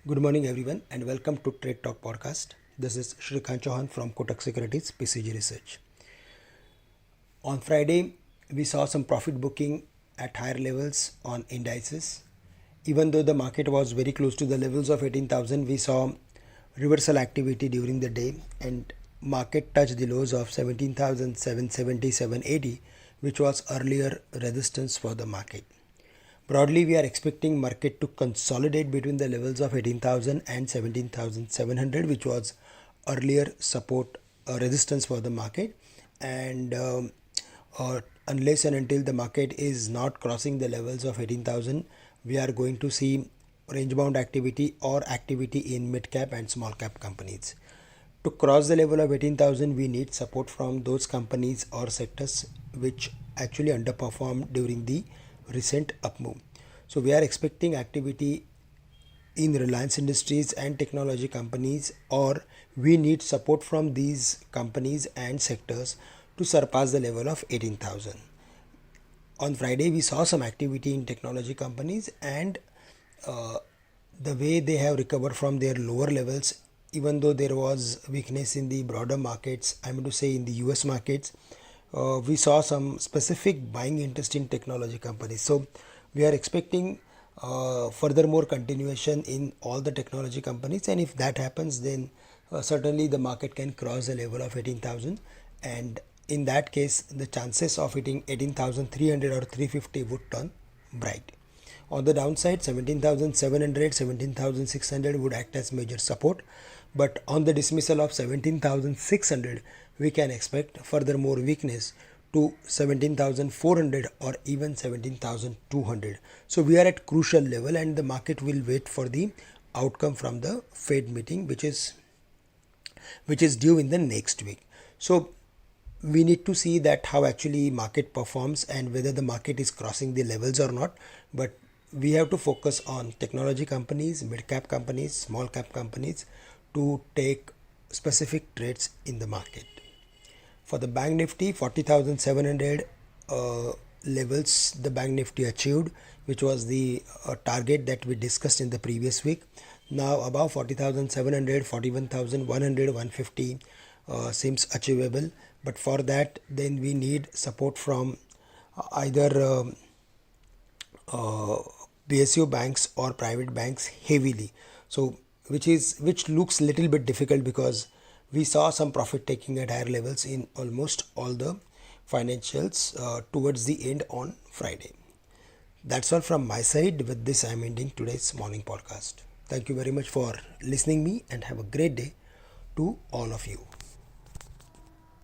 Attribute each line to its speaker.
Speaker 1: Good morning, everyone, and welcome to Trade Talk Podcast. This is Shrikant Chouhan from Kotak Securities, PCG Research. On Friday, we saw some profit booking at higher levels on indices. Even though the market was very close to the levels of 18,000, we saw reversal activity during the day, and market touched the lows of 17,770, 780, which was earlier resistance for the market. Broadly, we are expecting market to consolidate between the levels of 18,000 and 17,700, which was earlier support resistance for the market. And unless and until the market is not crossing the levels of 18,000, we are going to see range bound activity or activity in mid cap and small cap companies. To cross the level of 18,000, we need support from those companies or sectors which actually underperformed during the recent up move. So we are expecting activity in Reliance Industries and technology companies, or we need support from these companies and sectors to surpass the level of 18,000. On Friday, we saw some activity in technology companies, and the way they have recovered from their lower levels, even though there was weakness in the broader markets, I mean to say in the US markets, we saw some specific buying interest in technology companies. So we are expecting furthermore continuation in all the technology companies, and if that happens, then certainly the market can cross the level of 18,000, and in that case the chances of hitting 18,300 or 350 would turn bright. On the downside, 17,700, 17,600 would act as major support, but on the dismissal of 17,600, we can expect furthermore weakness to 17,400 or even 17,200. So we are at crucial level, and the market will wait for the outcome from the Fed meeting, which is due in the next week. So we need to see that how actually market performs and whether the market is crossing the levels or not. But we have to focus on technology companies, mid cap companies, small cap companies to take specific trades in the market. For the Bank Nifty, 40,700 levels the Bank Nifty achieved, which was the target that we discussed in the previous week. Now above 40,700, 41,100, 150 seems achievable, but for that then we need support from either PSU banks or private banks heavily. So which looks little bit difficult because we saw some profit taking at higher levels in almost all the financials towards the end on Friday. That's all from my side. With this, I am ending today's morning podcast. Thank you very much for listening me, and have a great day to all of you.